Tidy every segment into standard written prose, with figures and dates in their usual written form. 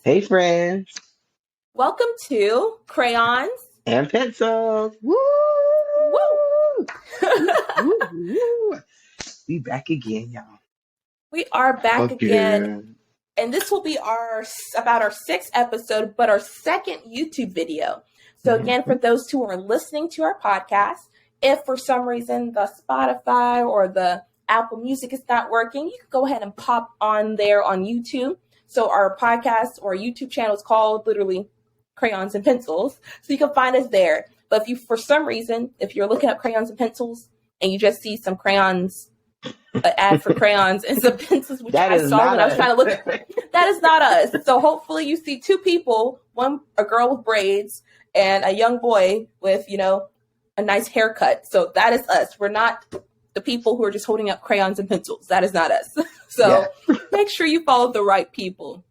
Hey, friends, Welcome to Crayons. and pencils. Woo! Woo! Woo, woo, woo. We back again, y'all. We are back again, Again. and this will be our sixth episode, but our second YouTube video. So again, for Mhm. those who are listening to our podcast, if for some reason the Spotify or the Apple Music is not working, you can go ahead and pop on there on YouTube. So our podcast or YouTube channel is called literally Crayons and Pencils. So you can find us there. But if you, for some reason, if you're looking up crayons and pencils and you just see some crayons, an ad for crayons and some pencils, which That I is saw not when I was trying to look us. at, that is not us. So hopefully you see two people, a girl with braids and a young boy with, a nice haircut. So that is us. We're not the people who are just holding up crayons and pencils. That is not us. So make sure you follow the right people.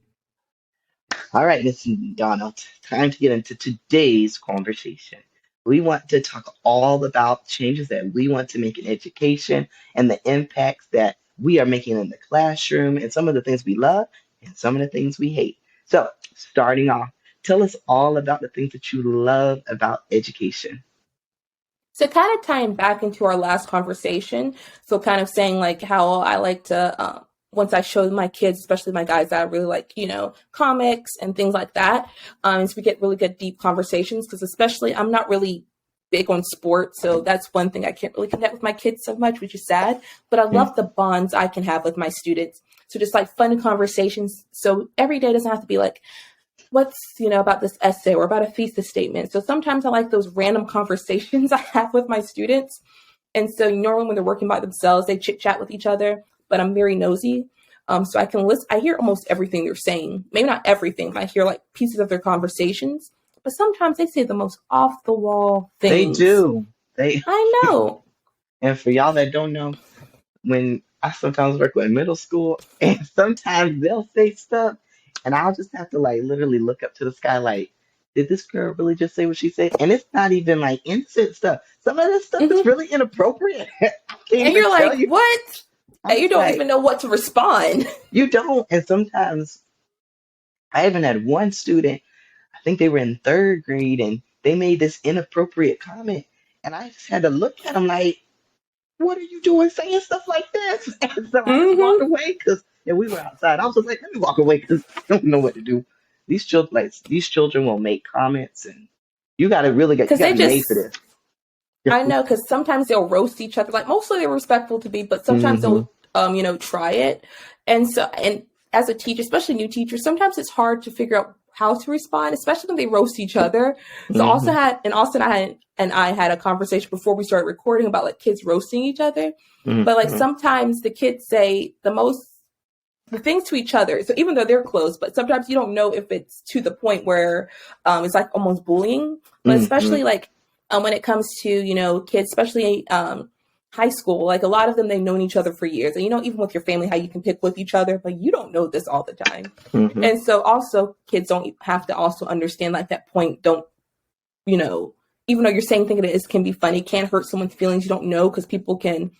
All right, Miss Donald, time to get into today's conversation. We want to talk all about changes that we want to make in education and the impacts that we are making in the classroom and some of the things we love and some of the things we hate. So, starting off, tell us all about the things that you love about education. So kind of tying back into our last conversation, so kind of saying like how I like to once I show my kids, especially my guys, that I really like, comics and things like that. So we get really good deep conversations because especially I'm not really big on sports, so that's one thing I can't really connect with my kids so much, which is sad. But I Mm, love the bonds I can have with my students. So just like fun conversations. So every day doesn't have to be like what's about this essay or about a thesis statement. So sometimes I like those random conversations I have with my students. And so normally when they're working by themselves, they chit chat with each other, but I'm very nosy. So I can listen. I hear almost everything they're saying. Maybe not everything, but I hear like pieces of their conversations. But sometimes they say the most off the wall they things. do. They I know. and for y'all that don't know, when I sometimes work with middle school, and sometimes they'll say stuff, and I'll just have to like literally look up to the sky, like, did this girl really just say what she said? And it's not even like innocent stuff. Some of this stuff is Hmm. really inappropriate. I can't And even you're tell like, you. what? I'm And you just don't like, even know what to respond. you don't. And sometimes I even had one student, I think they were in third grade, and they made this inappropriate comment, and I just had to look at them like, what are you doing saying stuff like this? And so I just walked Hmm. away because and we were outside. I was just like, let me walk away because I don't know what to do. These children will make comments, and you Because gotta they be made for just this. I know because sometimes they'll roast each other. Like mostly they're respectful to be, but sometimes Hmm. they'll try it. And as a teacher, especially new teachers, sometimes it's hard to figure out how to respond, especially when they roast each other. So also Hmm. had and Austin I had a conversation before we started recording about like kids roasting each other. But like Hmm. sometimes the kids say the things to each other. So even though they're close, but sometimes you don't know if it's to the point where it's like almost bullying. But Hmm. especially like when it comes to kids, especially high school, like a lot of them they've known each other for years, and even with your family, how you can pick with each other, but you don't know this all the time. Hmm. And so also kids don't have to also understand like that point. Don't you know, even though you're saying thinking it is can be funny, can't hurt someone's feelings. You don't know because people can,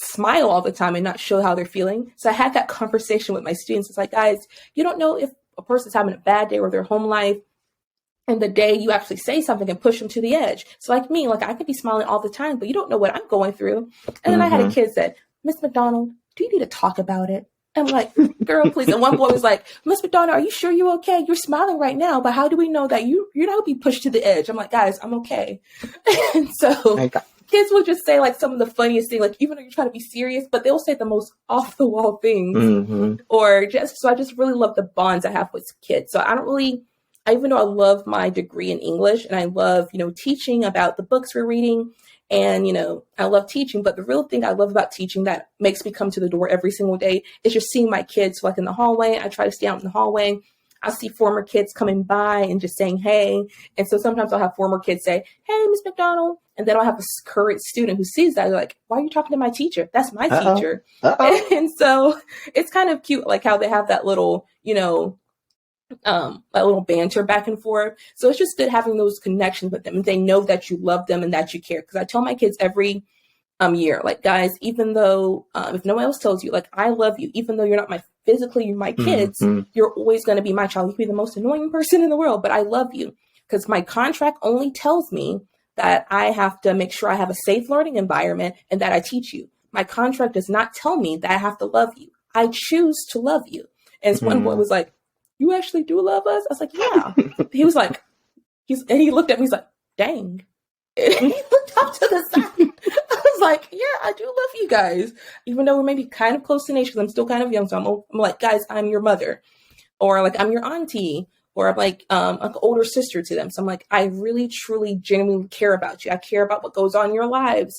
smile all the time and not show how they're feeling. So I had that conversation with my students. It's like, guys, you don't know if a person's having a bad day or their home life. And the day you actually say something and push them to the edge. So like me, like I could be smiling all the time, but you don't know what I'm going through. And then I had a Hmm. kid said, Miss McDonald, do you need to talk about it? I'm like, girl, please. And one boy was like, Miss McDonald, are you sure you're okay? You're smiling right now, but how do we know that you're not being pushed to the edge? I'm like, guys, I'm okay. And so Like, kids will just say like some of the funniest things, like even though you're trying to be serious, but they'll say the most off the wall things. hmm. Or just so I just really love the bonds I have with kids. So I don't really even though I love my degree in English and I love, teaching about the books we're reading and, I love teaching, but the real thing I love about teaching that makes me come to the door every single day is just seeing my kids like in the hallway. I try to stay out in the hallway. I see former kids coming by and just saying, hey. And so sometimes I'll have former kids say, hey, Miss McDonald. And then I'll have a current student who sees that. They're like, why are you talking to my teacher? That's my Uh-oh. teacher. Uh-oh. And so it's kind of cute, like how they have that little, a little banter back and forth. So it's just good having those connections with them and they know that you love them and that you care. Because I tell my kids every year, like guys, even though if no one else tells you, like I love you, even though you're not my physically you're my kids, Mm-hmm. you're always going to be my child. You can be the most annoying person in the world, but I love you because my contract only tells me that I have to make sure I have a safe learning environment and that I teach you. My contract does not tell me that I have to love you. I choose to love you. And this one boy was like, you actually do love us? I was like, yeah. He was like, and he looked at me, he's like, dang. And he looked up to the side. I was like, yeah, I do love you guys. Even though we're maybe kind of close in age, because I'm still kind of young. So I'm like, guys, I'm your mother. Or like, I'm your auntie. Or I'm like an older sister to them. So I'm like, I really, truly, genuinely care about you. I care about what goes on in your lives.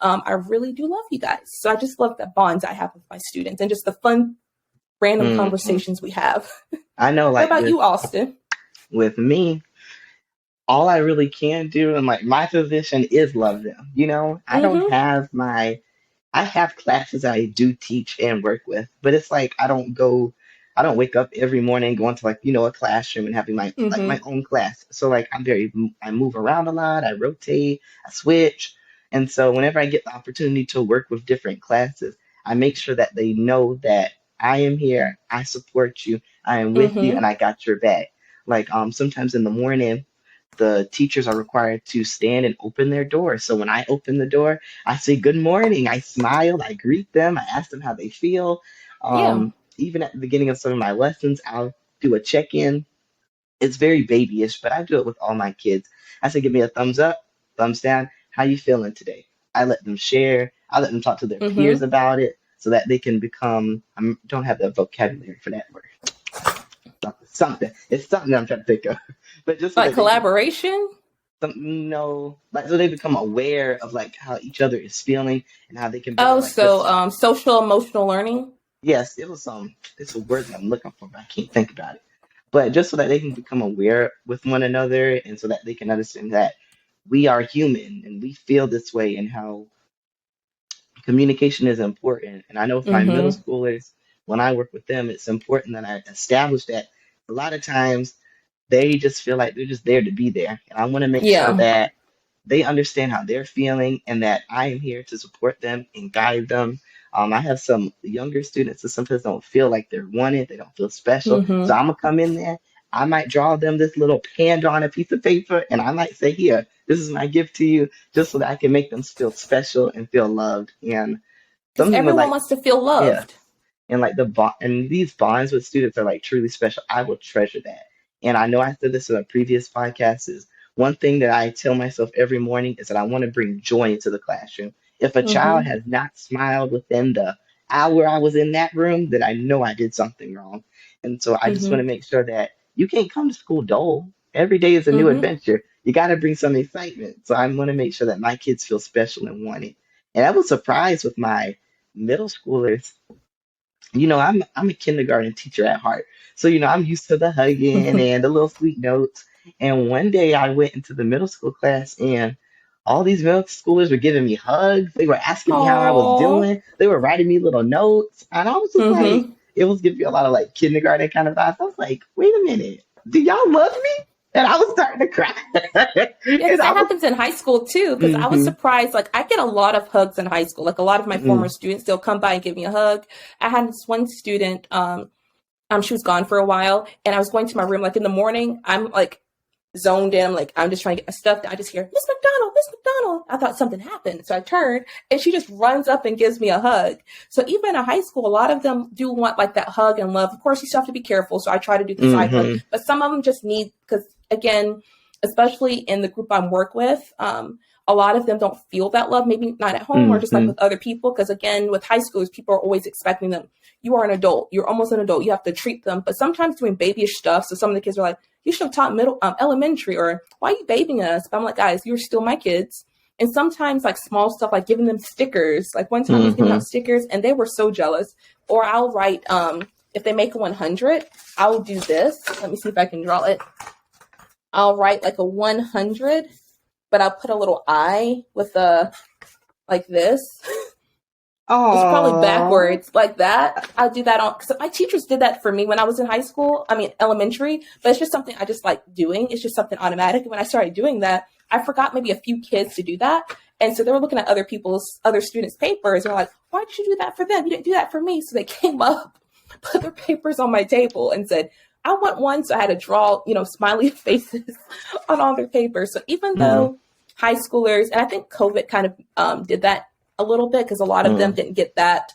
I really do love you guys. So I just love the bonds I have with my students and just the fun, random Mm-hmm. conversations we have. I know, What like about you, Austin? with me, all I really can do in like my position is love them. You know, I don't Mm-hmm. have my I have classes I do teach and work with, but it's like I don't wake up every morning going to like, a classroom and having my Mm-hmm. own class. So like I move around a lot, I rotate, I switch. And so whenever I get the opportunity to work with different classes, I make sure that they know that I am here, I support you, I am with you, Mm-hmm. and I got your back. Like sometimes in the morning, the teachers are required to stand and open their door. So when I open the door, I say good morning. I smile. I greet them. I ask them how they feel. Yeah. Even at the beginning of some of my lessons, I'll do a check in. It's very babyish, but I do it with all my kids. I say, give me a thumbs up, thumbs down. How you feeling today? I let them share. I let them talk to their peers Mm-hmm. about it so that they can become. I don't have the vocabulary for that word. Something. It's something I'm trying to think of, but just so Like that they can collaboration. like so they become aware of like how each other is feeling and how they can better Oh, like put so social emotional learning. yes, it was it's a word that I'm looking for, but I can't think about it. But just so that they can become aware with one another and so that they can understand that we are human and we feel this way and how communication is important. And I know with my middle Mm-hmm. schoolers, when I work with them, it's important that I establish that a lot of times they just feel like they're just there to be there. And I want to make sure Yeah. that they understand how they're feeling and that I am here to support them and guide them. I have some younger students that sometimes don't feel like they're wanted, they don't feel special. So Mm-hmm. I'm gonna come in there. I might draw them this little panda on a piece of paper, and I might say, "Here, this is my gift to you," just so that I can make them feel special and feel loved. And Because something with everyone like, wants to feel yeah, loved. and like and these bonds with students are like truly special. I will treasure that. And I know I said this in a previous podcast is one thing that I tell myself every morning is that I want to bring joy into the classroom. If a child Mm-hmm. has not smiled within the hour I was in that room, then I know I did something wrong. And so I just want to Mm-hmm. make sure that you can't come to school dull. Every day is a new Mm-hmm. adventure. You got to bring some excitement. So I want to make sure that my kids feel special and wanted. And I was surprised with my middle schoolers. I'm a kindergarten teacher at heart. So, I'm used to the hugging and the little sweet notes. And one day I went into the middle school class and all these middle schoolers were giving me hugs. They were asking me how I was Oh. doing. They were writing me little notes. And I was just like, Mm-hmm. it was giving me a lot of like kindergarten kind of vibes. I was like, wait a minute, do y'all love me? And I was starting to cry. Yeah, because And I that was, happens in high school too. Because I was mm-hmm, surprised. Like I get a lot of hugs in high school. Like a lot of my mm-hmm, former students, they'll come by and give me a hug. I had this one student. She was gone for a while, and I was going to my room. Like in the morning, I'm like zoned in. Like I'm just trying to get my stuff. I just hear Miss McDonald, Miss McDonald. I thought something happened, so I turned, and she just runs up and gives me a hug. So even in high school, a lot of them do want like that hug and love. Of course, you still have to be careful. So I try to do the side hug, mm-hmm, but some of them just need because again, especially in the group I work with. A lot of them don't feel that love, maybe not at home or just like mm-hmm, with other people. Because again, with high schoolers, people are always expecting them. You are an adult. You're almost an adult. You have to treat them. But sometimes doing babyish stuff. So some of the kids are like, you should have taught elementary, or why are you babying us? But I'm like, guys, you're still my kids. And sometimes like small stuff, like giving them stickers. Like one time I was giving mm-hmm. out stickers and they were so jealous. Or I'll write, if they make a 100, I'll do this. Let me see if I can draw it. I'll write like a 100, but I'll put a little eye with a, like this. It's probably Aww. backwards like that. I do that on because my teachers did that for me when I was in high school. I mean, elementary, but it's just something I just like doing. It's just something automatic. And when I started doing that, I forgot maybe a few kids to do that. And so they were looking at other students' papers. And they're like, why did you do that for them? You didn't do that for me. So they came up put their papers on my table and said, I want one. So I had to draw, smiley faces on all their papers. So even Mm, though high schoolers, and I think COVID kind of did that a little bit because a lot of them mm, didn't get that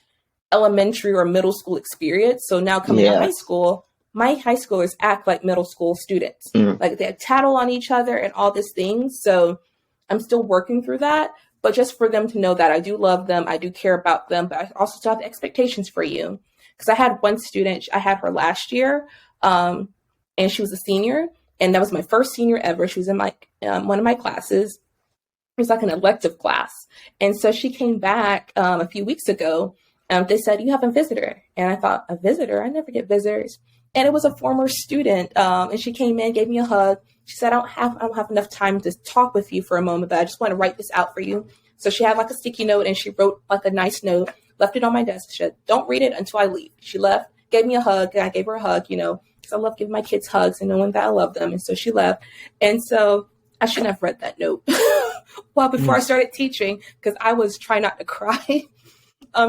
elementary or middle school experience. So now coming to high yes. school, my high schoolers act like middle school students. Mm, Like they tattle on each other and all these things. So I'm still working through that. But just for them to know that I do love them, I do care about them, but I also still have expectations for you. Because I had one student, I had her last year, and she was a senior, and that was my first senior ever. She was in my one of my classes. It was like an elective class. And so she came back a few weeks ago. They said, you have a visitor. And I thought, a visitor? I never get visitors. And it was a former student. And she came in, gave me a hug. She said, I don't have enough time to talk with you for a moment, but I just want to write this out for you. So she had like a sticky note and she wrote like a nice note, left it on my desk. She said, don't read it until I leave. She left, gave me a hug, and I gave her a hug, because I love giving my kids hugs and knowing that I love them. And so she left. And so I shouldn't have read that note well before I mm, started teaching because I was trying not to cry.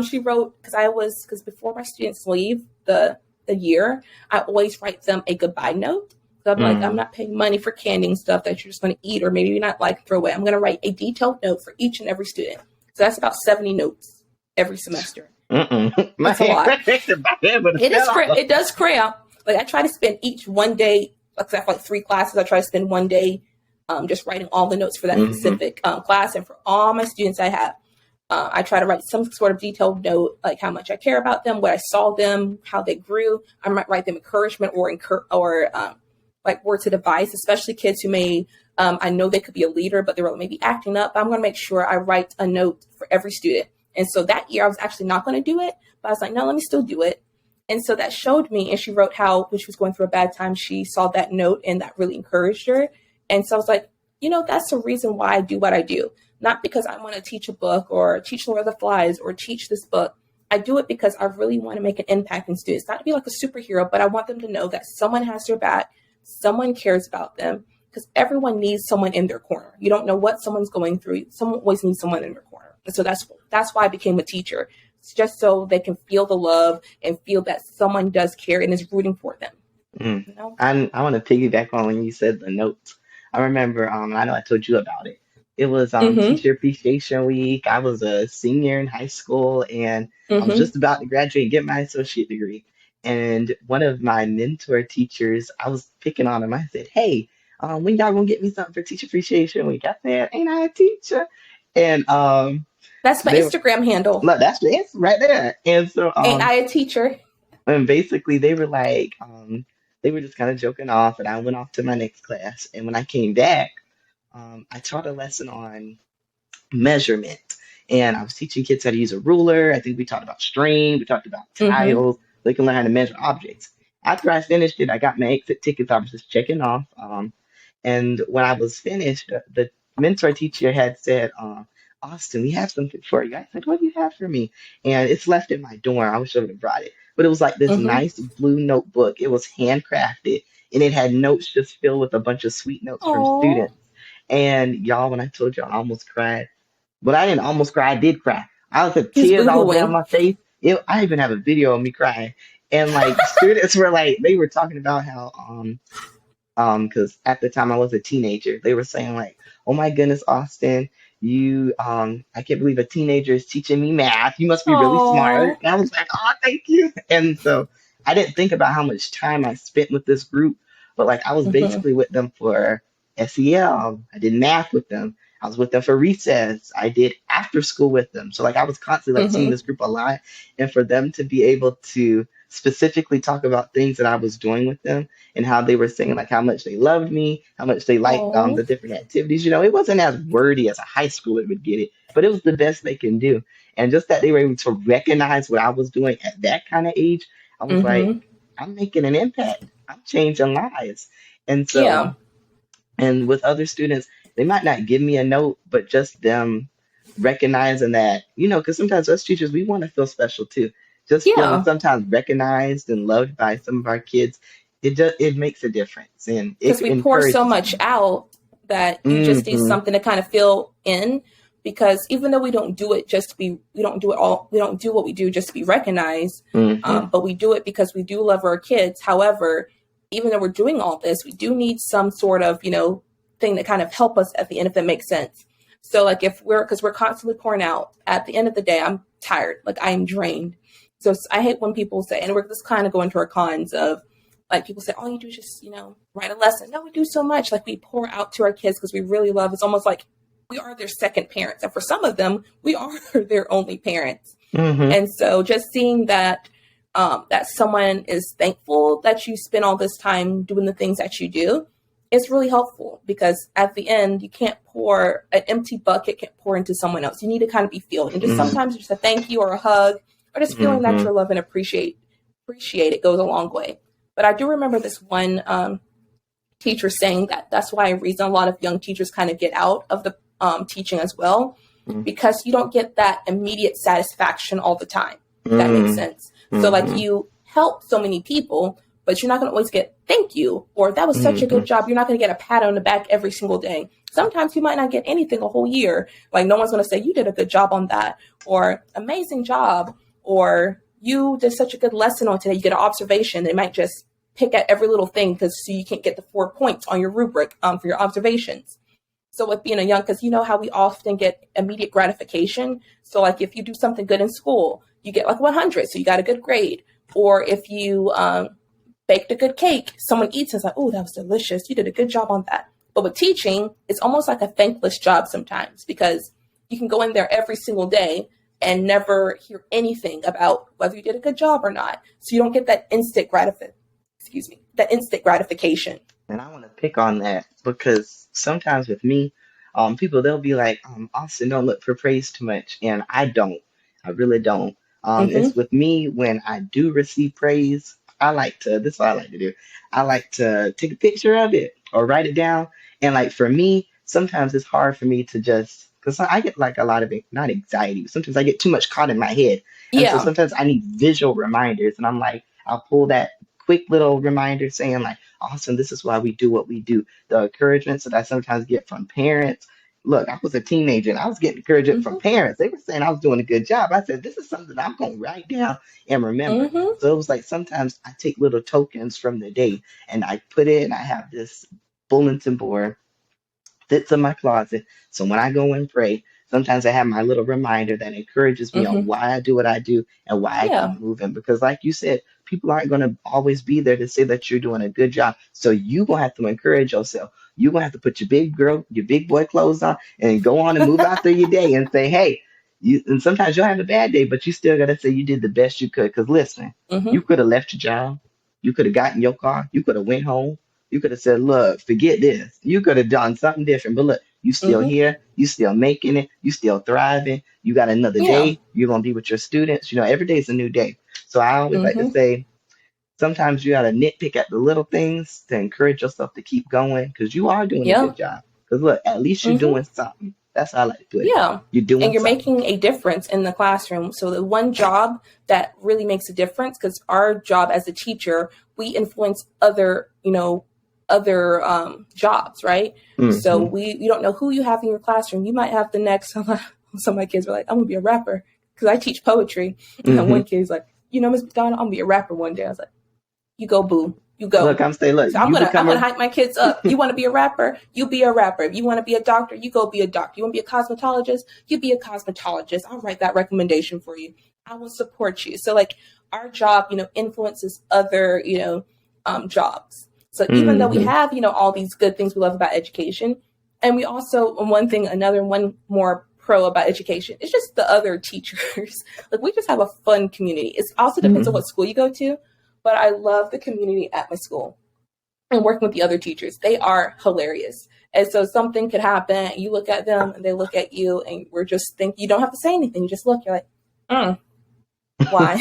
She wrote because before my students leave the year, I always write them a goodbye note. So I'm like, I'm mm, not paying money for candy and stuff that you're just going to eat or maybe not like throw away. I'm going to write a detailed note for each and every student. So that's about 70 notes every semester. mm-mm. My That's a hand, lot. my hand would have fell off. It does cram. Like I try to spend each one day, like I have like 3 classes. I try to spend one day just writing all the notes for that Mm-hmm. specific class. And for all my students I have, I try to write some sort of detailed note, like how much I care about them, what I saw them, how they grew. I might write them encouragement or like words of advice, especially kids who may, I know they could be a leader, but they were maybe acting up. But I'm going to make sure I write a note for every student. And so that year I was actually not going to do it, but I was like, no, let me still do it. And so that showed me, and she wrote how when she was going through a bad time, she saw that note and that really encouraged her. And so I was like, that's the reason why I do what I do. Not because I want to teach a book or teach Lord of the Flies or teach this book. I do it because I really want to make an impact in students. Not to be like a superhero, but I want them to know that someone has their back, someone cares about them, because everyone needs someone in their corner. You don't know what someone's going through. Someone always needs someone in their corner. And so that's why I became a teacher. It's just so they can feel the love and feel that someone does care and is rooting for them. Mm. You know? I want to piggyback on when you said the notes. I remember, I know I told you about it. It was Mm-hmm. Teacher Appreciation Week. I was a senior in high school and I was Mm-hmm. just about to graduate and get my associate degree. And one of my mentor teachers, I was picking on him. I said, "Hey, when y'all gonna get me something for Teacher Appreciation Week?" I said, "Ain't I a teacher?" And That's my they were, Instagram handle. look, that's the answer right there. And so Ain't I a teacher? and basically, they were like, they were just kind of joking off, and I went off to my next class. And when I came back, I taught a lesson on measurement, and I was teaching kids how to use a ruler. I think we talked about string, we talked about Mm-hmm. tiles. They can learn how to measure objects. After I finished it, I got my exit tickets. I was just checking off. And when I was finished, the mentor teacher had said, Austin, we have something for you. I said, what do you have for me? And it's left in my dorm. I wish I would have brought it. But it was like this Mm-hmm. nice blue notebook. It was handcrafted and it had notes just filled with a bunch of sweet notes from Oh, students. And y'all, when I told y'all, I almost cried. But I didn't almost cry. I did cry. I was at he was tears all down boohooing. my face. I even have a video of me crying. And like students were like, they were talking about how because at the time I was a teenager, they were saying like, "Oh my goodness, Austin, I can't believe a teenager is teaching me math. You must be really smart." Oh. And I was like, "Oh, thank you." And so I didn't think about how much time I spent with this group, but like I was Mm-hmm. basically with them for SEL. I did math with them. I was with them for recess. I did after school with them. So like I was constantly like seeing Mm-hmm. this group a lot, and for them to be able to specifically talk about things that I was doing with them and how they were saying like how much they loved me, how much they liked Oh. the different activities. It wasn't as wordy as a high schooler would get it, but it was the best they can do. And just that they were able to recognize what I was doing at that kind of age, I was like, Mm-hmm. I'm making an impact. I'm changing lives. And so, Yeah. and with other students, they might not give me a note, but just them recognizing that, because sometimes us teachers, we want to feel special too. Just feeling Yeah. sometimes recognized and loved by some of our kids, it makes a difference and it Because we pour so encourages much them. out that you just need Hmm. something to kind of fill in. because even though we don't do it just to be, we don't do what we do just to be recognized, Mm-hmm. but we do it because we do love our kids. However, even though we're doing all this, we do need some sort of, thing to kind of help us at the end, if that makes sense. So like because we're constantly pouring out, at the end of the day, I'm tired, like I am drained. So I hate when people say, and we're just kind of going to our cons of, like, people say, all you do is just, write a lesson. No, we do so much. Like, we pour out to our kids because we really love. It's almost like we are their second parents. And for some of them, we are their only parents. Mm-hmm. And so just seeing that, that someone is thankful that you spend all this time doing the things that you do, it's really helpful, because at the end, you can't pour an empty bucket, can't pour into someone else. You need to kind of be filled. And just sometimes just a thank you or a hug, or just feeling that you're loved and appreciate it goes a long way. But I do remember this one teacher saying that that's why a reason a lot of young teachers kind of get out of the teaching as well, because you don't get that immediate satisfaction all the time. If that makes sense. So like, you help so many people, but you're not going to always get thank you, or that was such a good job. You're not going to get a pat on the back every single day. Sometimes you might not get anything a whole year. Like, no one's going to say you did a good job on that, or amazing job, or you did such a good lesson on today. You get an observation. They might just pick at every little thing because so you can't get the 4 points on your rubric for your observations. So with being a young, because you know how we often get immediate gratification. So like, if you do something good in school, you get like 100, so you got a good grade. Or if you baked a good cake, someone eats and it's like, oh, that was delicious. You did a good job on that. But with teaching, it's almost like a thankless job sometimes, because you can go in there every single day and never hear anything about whether you did a good job or not. So you don't get that instant gratification. And I want to pick on that because sometimes with me, people they'll be like, Austin, don't look for praise too much, and I don't. I really don't. It's Mm-hmm. with me when I do receive praise. I like to. This is what I like to do. I like to take a picture of it or write it down. And like for me, sometimes it's hard for me to just because I get like a lot of not anxiety, but sometimes I get too much caught in my head, and so Yeah. sometimes I need visual reminders, and I'm like, I'll pull that quick little reminder saying like, awesome, this is why we do what we do. The encouragements that I sometimes get from parents. Look, I was a teenager and I was getting encouragement from Mm-hmm. parents. They were saying I was doing a good job. I said, this is something I'm going to write down and remember. Mm-hmm. So it was like sometimes I take little tokens from the day and I put it and I have this bulletin board sits in my closet. So when I go and pray, sometimes I have my little reminder that encourages me on Mm-hmm. why I do what I do and why I Yeah. keep moving. Because like you said, people aren't going to always be there to say that you're doing a good job. So you're going to have to encourage yourself. You're going to have to put your big boy clothes on and go on and move out through your day and say, hey, and sometimes you'll have a bad day, but you still got to say you did the best you could. Because listen, Mm-hmm. you could have left your job. You could have gotten your car. You could have went home. You could have said, look, forget this. You could have done something different. But look, you still Mm-hmm. here. You still making it. You still thriving. You got another Yeah. day. You're going to be with your students. Every day is a new day. So I always like to Mm-hmm. say, sometimes you got to nitpick at the little things to encourage yourself to keep going because you are doing a Yeah. good job. Because look, at least you're Mm-hmm. doing something. That's how I like to put it. Yeah. You're And doing you're something. making a difference in the classroom. So the one job that really makes a difference, because our job as a teacher, we influence other jobs, right? So Hmm. you don't know who you have in your classroom. You might have the next, some of my kids were like, I'm going to be a rapper because I teach poetry. And Hmm. one kid's like, Miss McDonald, I'm going to be a rapper one day. I was like, you go, boo. You Look, go. I'm saying, look, So I'm you gonna I'm become gonna a hype my kids up. You want to be a rapper? You be a rapper. If you want to be a doctor, you go be a doctor. You want to be a cosmetologist? You be a cosmetologist. I'll write that recommendation for you. I will support you. So like, our job, influences other, jobs. So even though we hmm have, all these good things we love about education, and we also, one more pro about education, it's just the other teachers. Like, we just have a fun community. It also depends on hmm what school you go to, but I love the community at my school and working with the other teachers. They are hilarious. And so something could happen, you look at them and they look at you, and we're just you don't have to say anything. You just look, you're like, why?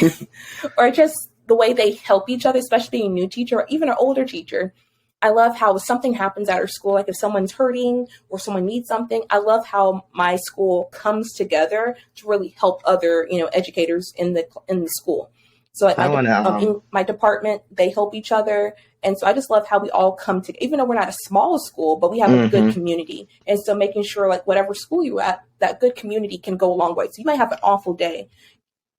Or just the way they help each other, especially being a new teacher or even an older teacher. I love how if something happens at our school, like if someone's hurting or someone needs something, I love how my school comes together to really help other, educators in the school. So like So I want to in my department, they help each other. And so I just love how we all come together, even though we're not a small school, but we have a good community. And so making sure like whatever school you're at, that good community can go a long way. So you might have an awful day.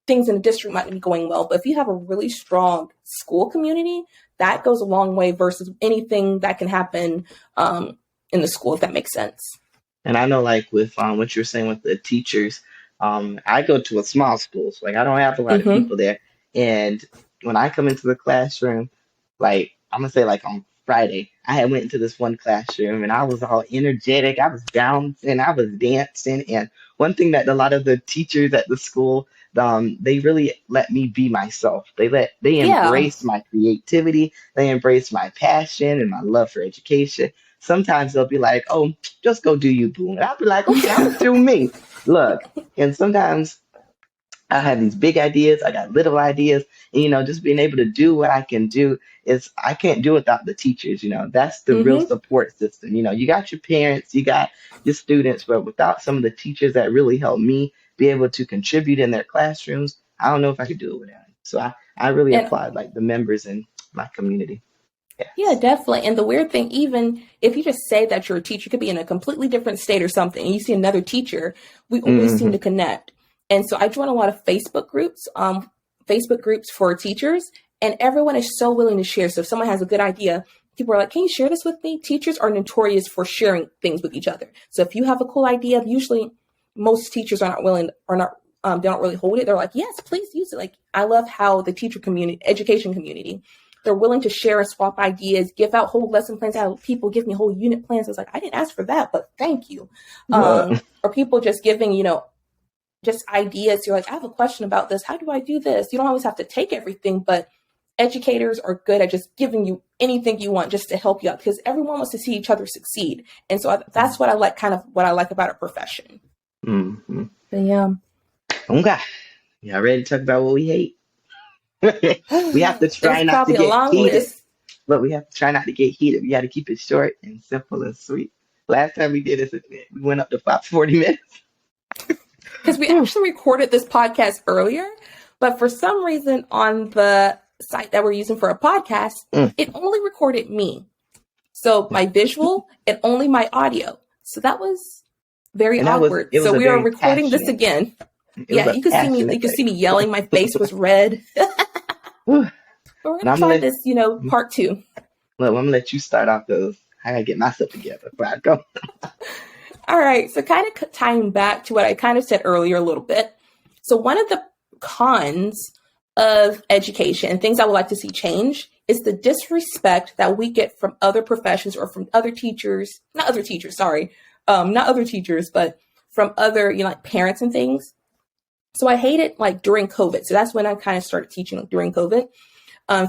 Things in the district might be going well, but if you have a really strong school community, that goes a long way versus anything that can happen in the school, if that makes sense. And I know, like with what you're saying with the teachers, I go to a small school, so like I don't have a lot of Mm-hmm. people there. And when I come into the classroom, like I'm gonna say, like on Friday, I had went into this one classroom and I was all energetic. I was bouncing, I was dancing, and one thing that a lot of the teachers at the school, they really let me be myself. They Yeah. embrace my creativity, they embrace my passion and my love for education. Sometimes they'll be like, "Oh, just go do you, boo." And I'll be like, okay, I'm gonna do me. Look, and sometimes I have these big ideas, I got little ideas, and just being able to do what I can do is I can't do without the teachers. That's the real Mm-hmm. support system. You got your parents, you got your students, but without some of the teachers that really help me be able to contribute in their classrooms, I don't know if I could do it without them. So I really And applaud like the members in my community. yeah, Yes. definitely. And the weird thing, even if you just say that you're a teacher, you could be in a completely different state or something, and you see another teacher, we always seem Hmm. to connect. And so I join a lot of Facebook groups for teachers, and everyone is so willing to share. So if someone has a good idea, people are like, "Can you share this with me?" Teachers are notorious for sharing things with each other. So if you have a cool idea, usually most teachers are not willing, are not, they don't really hold it. They're like, "Yes, please use it." Like I love how the teacher community, education community, they're willing to share and swap ideas, give out whole lesson plans. I have people give me whole unit plans. I was like, I didn't ask for that, but thank you. Look. Or people just giving, just ideas. You're like, I have a question about this. How do I do this? You don't always have to take everything, but educators are good at just giving you anything you want just to help you out because everyone wants to see each other succeed. And so that's what I like, kind of what I like about our profession. Hmm. But yeah. Okay. Y'all ready to talk about what we hate? We have to There's try not to probably a get long heated, list but we have to try not to get heated. We got to keep it short and simple and sweet. Last time we did this, we went up to about 40 minutes. because we actually recorded this podcast earlier, but for some reason on the site that we're using for a podcast, Mm. it only recorded me. So my visual and only my audio. So that was very And awkward. it was So a we are very recording this passionate, again. it was Yeah, a you could see me. You passionate could see thing. me yelling. My face was red. Whew. But we're And gonna try this, part two. I'm gonna let you start off those. I gotta get myself together before I go. All right. So kind of tying back to what I kind of said earlier a little bit. So one of the cons of education and things I would like to see change is the disrespect that we get from other professions or from other teachers, not other teachers, sorry, not other teachers, but from other, like parents and things. So I hate it like during COVID. So that's when I kind of started teaching like, during COVID.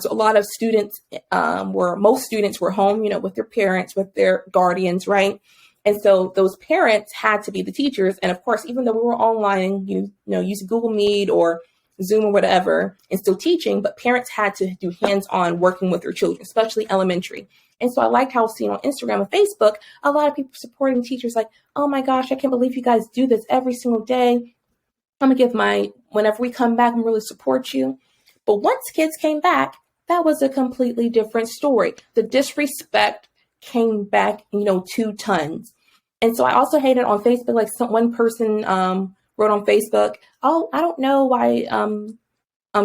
So a lot of students most students were home, with their parents, with their guardians, right? And so those parents had to be the teachers. And of course, even though we were online, using Google Meet or Zoom or whatever, and still teaching, but parents had to do hands-on working with their children, especially elementary. And so I liked how seeing on Instagram and Facebook, a lot of people supporting teachers like, oh my gosh, I can't believe you guys do this every single day. I'm gonna give whenever we come back, I'm really support you. But once kids came back, that was a completely different story. The disrespect came back, 2 tons. And so I also hated on Facebook, like one person wrote on Facebook, oh, I don't know why,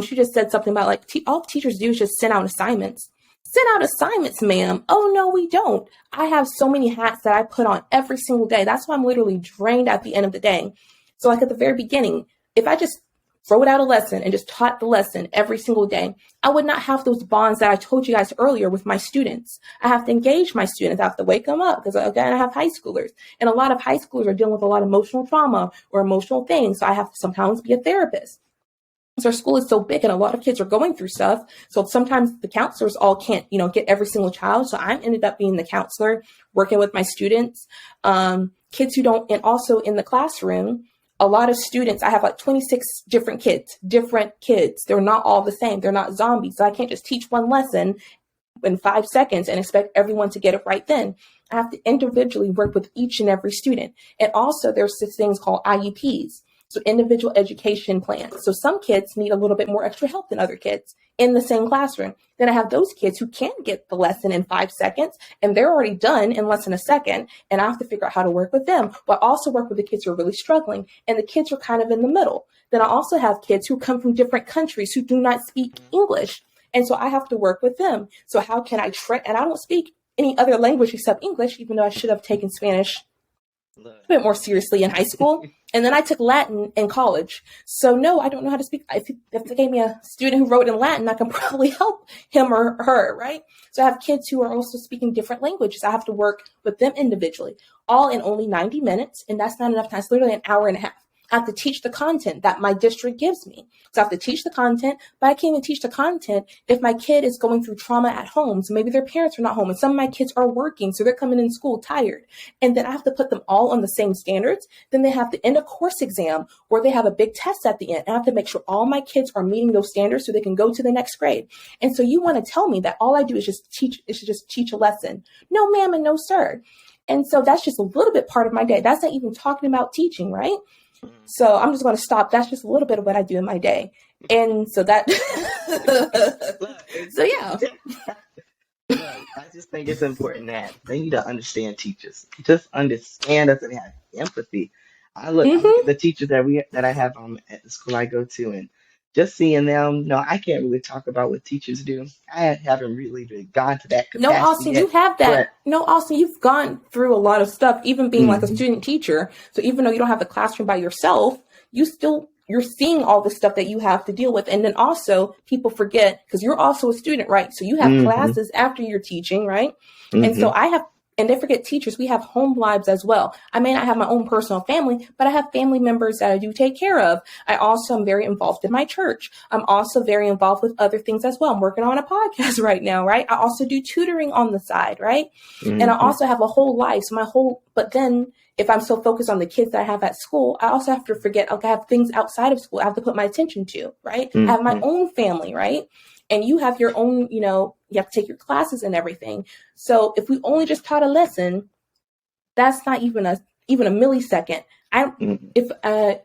she just said something about like, all teachers do is just send out assignments. Send out assignments, ma'am. Oh, no, we don't. I have so many hats that I put on every single day. That's why I'm literally drained at the end of the day. So like at the very beginning, if I just wrote out a lesson and just taught the lesson every single day, I would not have those bonds that I told you guys earlier with my students. I have to engage my students. I have to wake them up because, again, I have high schoolers. And a lot of high schoolers are dealing with a lot of emotional trauma or emotional things. So I have to sometimes be a therapist. So our school is so big and a lot of kids are going through stuff. So sometimes the counselors all can't, get every single child. So I ended up being the counselor, working with my students, kids who don't, and also in the classroom, a lot of students, I have like 26 different kids. They're not all the same. They're not zombies. So I can't just teach one lesson in 5 seconds and expect everyone to get it right then. I have to individually work with each and every student. And also there's these things called IEPs. So individual education plans. So some kids need a little bit more extra help than other kids in the same classroom. Then I have those kids who can get the lesson in 5 seconds and they're already done in less than a second. And I have to figure out how to work with them, but also work with the kids who are really struggling. And the kids are kind of in the middle. Then I also have kids who come from different countries who do not speak English. And so I have to work with them. So how can I and I don't speak any other language except English, even though I should have taken Spanish a bit more seriously in high school. And then I took Latin in college. So no, I don't know how to speak. If they gave me a student who wrote in Latin, I can probably help him or her, right? So I have kids who are also speaking different languages. I have to work with them individually, all in only 90 minutes. And that's not enough time. It's literally an hour and a half. I have to teach the content that my district gives me. So I have to teach the content, but I can't even teach the content if my kid is going through trauma at home. So maybe their parents are not home and some of my kids are working. So they're coming in school tired. And then I have to put them all on the same standards. Then they have to end a course exam where they have a big test at the end. I have to make sure all my kids are meeting those standards so they can go to the next grade. And so you want to tell me that all I do is just teach a lesson. No, ma'am, and no, sir. And so that's just a little bit part of my day. That's not even talking about teaching, right? So I'm just going to stop. That's just a little bit of what I do in my day. And so that, so yeah. Look, I just think it's important that they need to understand teachers. Just understand us and have empathy. I look at the teachers that I have at the school I go to, and just seeing them. No, I can't really talk about what teachers do. I haven't really gone to that No, capacity Austin, yet. you have that. But No, Austin, you've gone through a lot of stuff, even being like a student teacher. So even though you don't have the classroom by yourself, you're seeing all the stuff that you have to deal with. And then also people forget, because you're also a student, right? So you have classes after you're teaching, right? And so and they forget teachers, we have home lives as well. I may not have my own personal family, but I have family members that I do take care of. I also am very involved in my church. I'm also very involved with other things as well. I'm working on a podcast right now, right? I also do tutoring on the side, right? And I also have a whole life. But then if I'm so focused on the kids that I have at school, I also have to forget, okay, I have things outside of school I have to put my attention to, right? I have my own family, right? And you have your own, you have to take your classes and everything. So if we only just taught a lesson, that's not even a millisecond.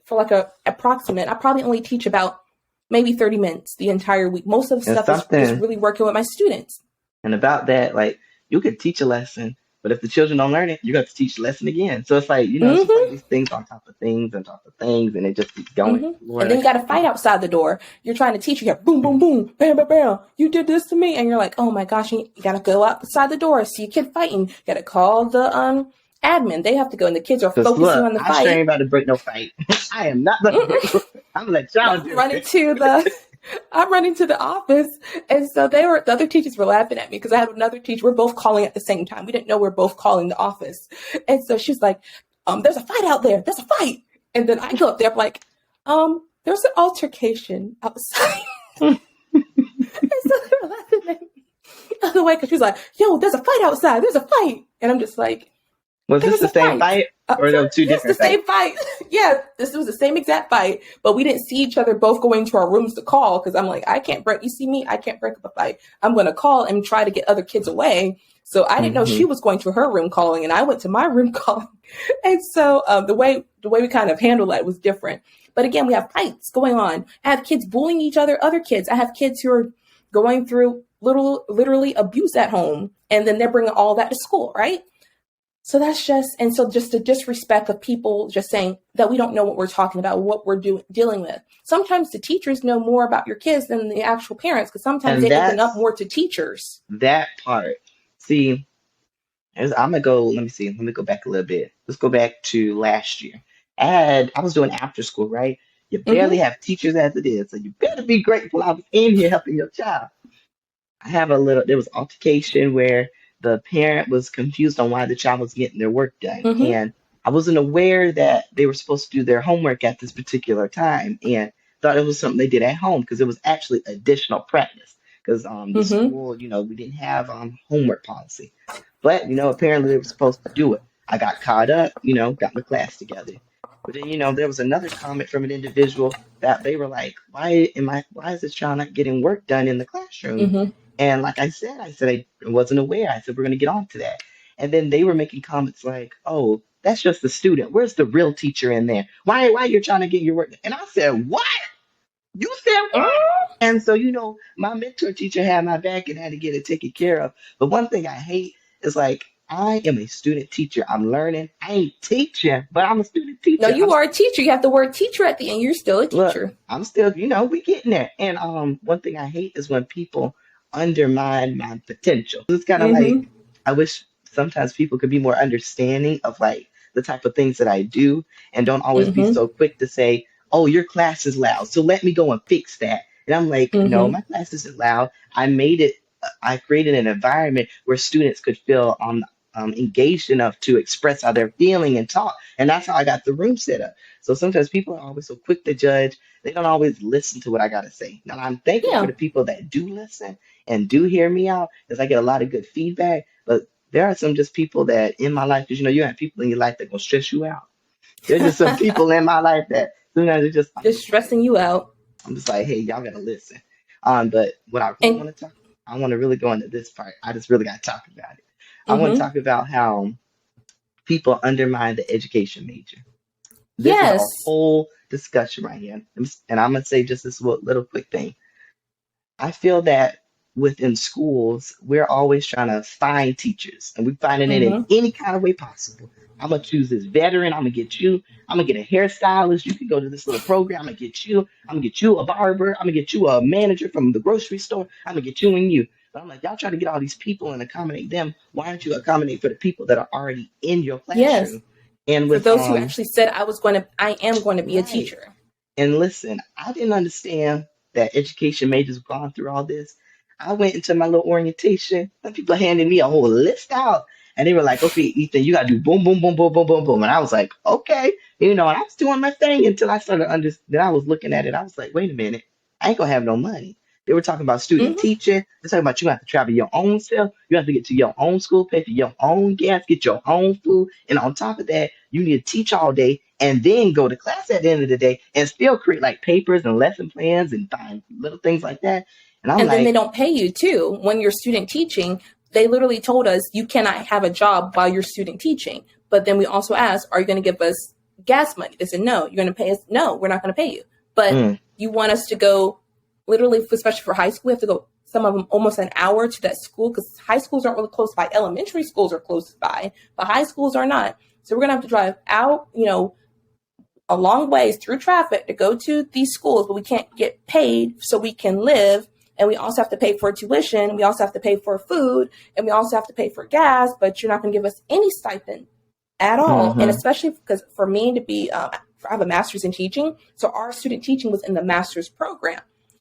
For like a approximate, I probably only teach about maybe 30 minutes the entire week. Most of the stuff is just really working with my students. And about that, like, you could teach a lesson, but if the children don't learn it, you got to teach the lesson again. So it's like, it's just like these things on top of things and top of things, and it just keeps going. And then you got to fight outside the door. You're trying to teach. You got boom, boom, boom, bam, bam, bam. You did this to me. And you're like, oh my gosh, you got to go outside the door. See a kid fighting. You got to call the admin. They have to go, and the kids are focusing on the fight. I'm sure ain't about to break no fight. I am not about to break. I'm going to let y'all do it. I'm running to the office. And so the other teachers were laughing at me because I had another teacher. We're both calling at the same time. We didn't know we're both calling the office. And so she's like, there's a fight out there. There's a fight. And then I go up there, I'm like, there's an altercation outside. And so they were laughing at me the way, because she's like, yo, there's a fight outside. There's a fight. And I'm just like, was this the same fight? Or no, two different fights? Same fight. Yeah, this was the same exact fight, but we didn't see each other both going to our rooms to call, because I'm like, you see me, I can't break up a fight. I'm going to call and try to get other kids away. So I didn't know she was going to her room calling, and I went to my room calling. And so the way we kind of handled that was different. But again, we have fights going on. I have kids bullying each other kids. I have kids who are going through literally abuse at home, and then they're bringing all that to school, right? So that's just the disrespect of people just saying that we don't know what we're talking about, what we're dealing with. Sometimes the teachers know more about your kids than the actual parents, because sometimes they open up more to teachers. That part. See, let me go back a little bit. Let's go back to last year. I was doing after school, right? You barely have teachers as it is, so you better be grateful I was in here helping your child. There was altercation where the parent was confused on why the child was getting their work done. And I wasn't aware that they were supposed to do their homework at this particular time, and thought it was something they did at home, because it was actually additional practice. Because the school, we didn't have homework policy. But, apparently they were supposed to do it. I got caught up, got my class together. But then, there was another comment from an individual that they were like, why is this child not getting work done in the classroom? And like I said I wasn't aware. I said, we're going to get on to that. And then they were making comments like, oh, That's just the student. Where's the real teacher in there? Why you're trying to get your work? And I said, what? You said what? Mm, And so, my mentor teacher had my back and had to get it taken care of. But one thing I hate is like, I am a student teacher. I'm learning. I ain't teaching, but I'm a student no, teacher. you are a teacher. You have the word teacher at the end. You're still a Look, teacher. I'm still, we getting there. And one thing I hate is when people undermine my potential. It's kind of like Mm-hmm. I wish sometimes people could be more understanding of like the type of things that I do and don't always be Mm-hmm. so quick to say, "Oh, your class is loud, so let me go and fix that." And I'm like, "No, Mm-hmm. my class isn't loud. I created an environment where students could feel engaged enough to express how they're feeling and talk, and that's how I got the room set up. So sometimes people are always so quick to judge. They don't always listen to what I got to say. Now, I'm thankful for Yeah. the people that do listen and do hear me out because I get a lot of good feedback. But there are some just people that in my life, because you have people in your life that gonna stress you out. There's just some people in my life that sometimes it's just Just stressing you out. I'm just like, hey, y'all gotta listen. But what I really And want to talk, I want to really go into this part. I just really gotta talk about it. I want to mm-hmm. talk about how people undermine the education major. This is a Yes. whole discussion right here. And I'm going to say just this little quick thing. I feel that within schools, we're always trying to find teachers and we're finding it in Mm-hmm. any kind of way possible. I'm going to choose this veteran. I'm going to get you. I'm going to get a hairstylist. You can go to this little program. I'm going to get you. I'm going to get you a barber. I'm going to get you a manager from the grocery store. I'm going to get you and you. But I'm like, y'all try to get all these people and accommodate them. Why aren't you accommodate for the people that are already in your Yes. classroom? And For with those who actually said I am going to be a right. teacher. And listen, I didn't understand that education majors gone through all this. I went into my little orientation, and people handed me a whole list out. And they were like, okay, Ethan, you got to do boom, boom, boom, boom, boom, boom, boom. And I was like, okay. And I was doing my thing until I started then I was looking at it. I was like, wait a minute. I ain't going to have no money. They were talking about student Mm-hmm. teaching. They're talking about you have to travel your own self. You have to get to your own school, pay for your own gas, get your own food. And on top of that, you need to teach all day and then go to class at the end of the day and still create like papers and lesson plans and find little things like that. And I'm And then they like, don't pay you too. When you're student teaching, they literally told us you cannot have a job while you're student teaching. But then we also asked, are you going to give us gas money? They said, no. You're going to pay us? No, we're not going to pay you. But mm, you want us to go literally, especially for high school, we have to go some of them almost an hour to that school because high schools aren't really close by. Elementary schools are close by, but high schools are not. So we're going to have to drive out, a long ways through traffic to go to these schools, but we can't get paid so we can live. And we also have to pay for tuition. We also have to pay for food, and we also have to pay for gas. But you're not going to give us any stipend at all. And mm-hmm. especially because for me to be, I have a master's in teaching, so our student teaching was in the master's program.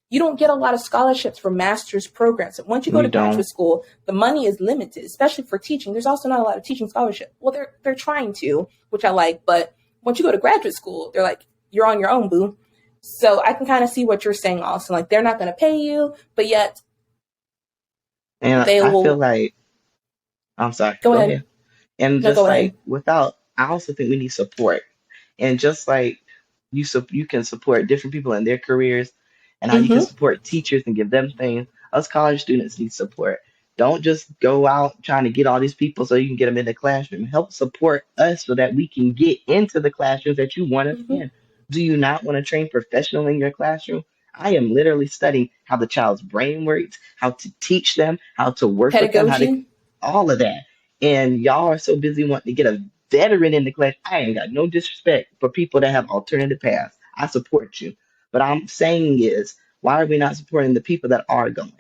You don't get a lot of scholarships for master's programs. And once you go You to graduate don't. school, the money is limited, especially for teaching. There's also not a lot of teaching scholarship. Well, they're trying to, which I like, but once you go to graduate school, they're like, you're on your own, boo. So I can kind of see what you're saying, Austin. Like they're not going to pay you, but yet And they I feel will like, I'm sorry, go go ahead. ahead. And No, just go ahead. like I also think we need support. And just like you can support different people in their careers and how you can Mm-hmm. support teachers and give them things, us college students need support. Don't just go out trying to get all these people so you can get them in the classroom. Help support us so that we can get into the classrooms that you want us Mm-hmm. in. Do you not want to train professionally in your classroom? I am literally studying how the child's brain works, how to teach them, how to work with them, how to Pedagogy. all of that. And y'all are so busy wanting to get a veteran in the class. I ain't got no disrespect for people that have alternative paths. I support you. But I'm saying is, why are we not supporting the people that are going?